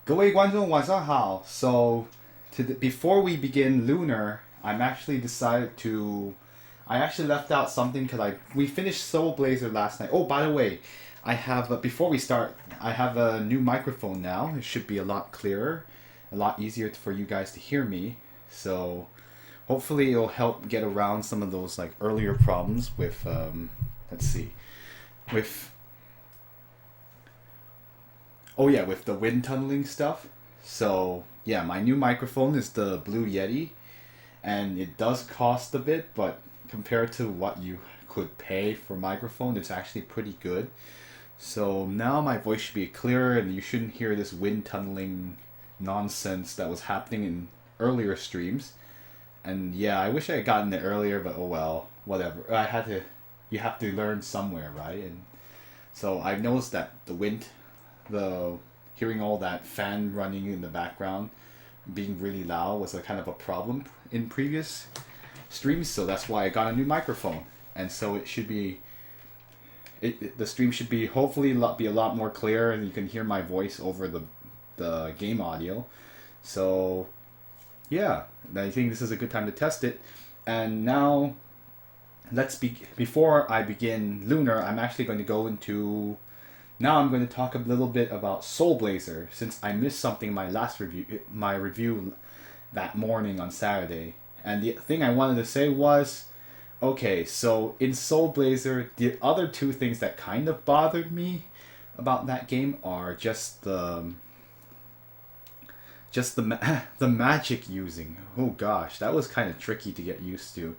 各位观众晚上好. So, before we begin Lunar, I actually left out something because we finished Soul Blazer last night. Oh, by the way, I have before we start, I have a new microphone now. It should be a lot clearer, a lot easier for you guys to hear me. So, hopefully, it'll help get around some of those like earlier problems with let's see, with oh yeah, with the wind tunneling stuff. So yeah, my new microphone is the Blue Yeti, and it does cost a bit, but compared to what you could pay for microphone, it's actually pretty good. So now my voice should be clearer, and you shouldn't hear this wind tunneling nonsense that was happening in earlier streams. And yeah, I wish I had gotten it earlier, but oh well, whatever. I had to. You have to learn somewhere, right? And so I've noticed that the hearing all that fan running in the background being really loud was a kind of a problem in previous streams, so that's why I got a new microphone. And so it should be the stream should be hopefully be a lot more clear, and you can hear my voice over the game audio. So yeah, I think this is a good time to test it. And now before I begin Lunar, I'm actually going to go into now I'm going to talk a little bit about Soul Blazer, since I missed something in my review that morning on Saturday. And the thing I wanted to say was, okay, so in Soul Blazer, the other two things that kind of bothered me about that game are the magic using. Oh gosh, that was kind of tricky to get used to.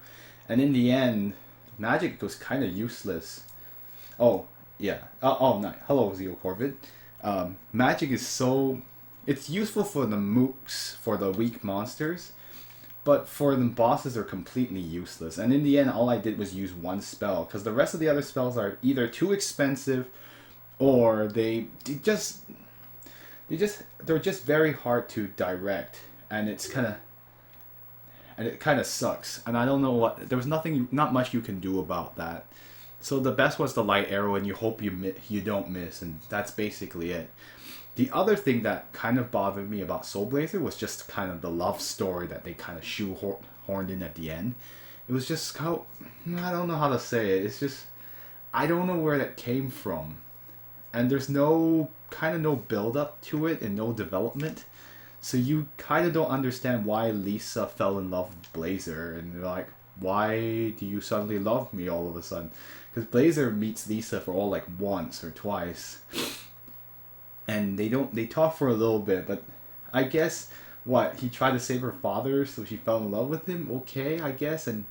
And in the end, magic was kind of useless. Oh, yeah. Oh, no. Hello, Zeo Corvid. Magic is so... It's useful for the mooks, for the weak monsters, but for the bosses are completely useless. And in the end, all I did was use one spell, because the rest of the other spells are either too expensive, or they're just very hard to direct, and it kind of sucks. And I don't know not much you can do about that. So the best was the light arrow, and you hope you don't miss, and that's basically it. The other thing that kind of bothered me about Soul Blazer was just kind of the love story that they kind of shoehorned in at the end. It was just how, I don't know how to say it. It's just, I don't know where that came from, and there's no build up to it and no development. So you kind of don't understand why Lisa fell in love with Blazer, and you're like, why do you suddenly love me all of a sudden? Because Blazer meets Lisa for all like once or twice, and they talk for a little bit, but I guess he tried to save her father, so she fell in love with him. Okay, I guess, and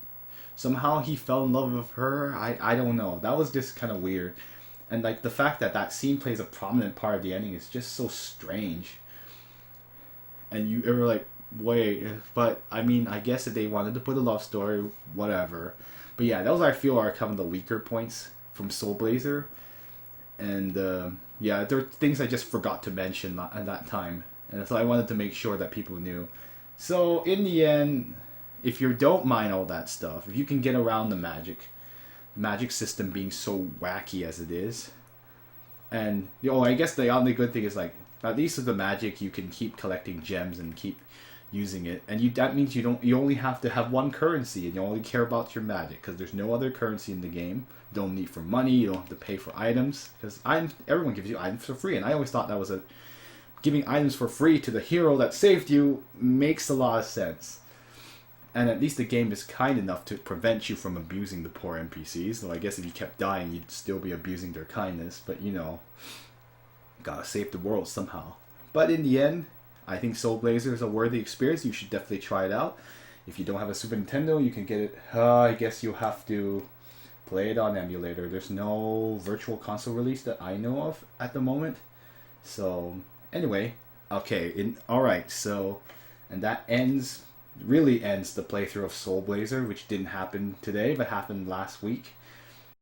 somehow he fell in love with her. I don't know. That was just kind of weird, and like the fact that scene plays a prominent part of the ending is just so strange. And you were like, wait, but I mean, I guess if they wanted to put a love story, whatever. But yeah, those I feel are kind of the weaker points from Soul Blazer. And yeah, there are things I just forgot to mention at that time. And so I wanted to make sure that people knew. So in the end, if you don't mind all that stuff, if you can get around the magic system being so wacky as it is, and I guess the only good thing is like, at least with the magic, you can keep collecting gems and keep using it, and that means you only have to have one currency, and you only care about your magic because there's no other currency in the game. You don't need for money. You don't have to pay for items, because everyone gives you items for free, and I always thought that was giving items for free to the hero that saved you makes a lot of sense. And at least the game is kind enough to prevent you from abusing the poor NPCs. Though I guess if you kept dying, you'd still be abusing their kindness. But gotta save the world somehow. But in the end, I think Soul Blazer is a worthy experience. You should definitely try it out. If you don't have a Super Nintendo, you can get it. I guess you'll have to play it on emulator. There's no virtual console release that I know of at the moment. So anyway, okay, alright, so, and that really ends the playthrough of Soul Blazer, which didn't happen today, but happened last week.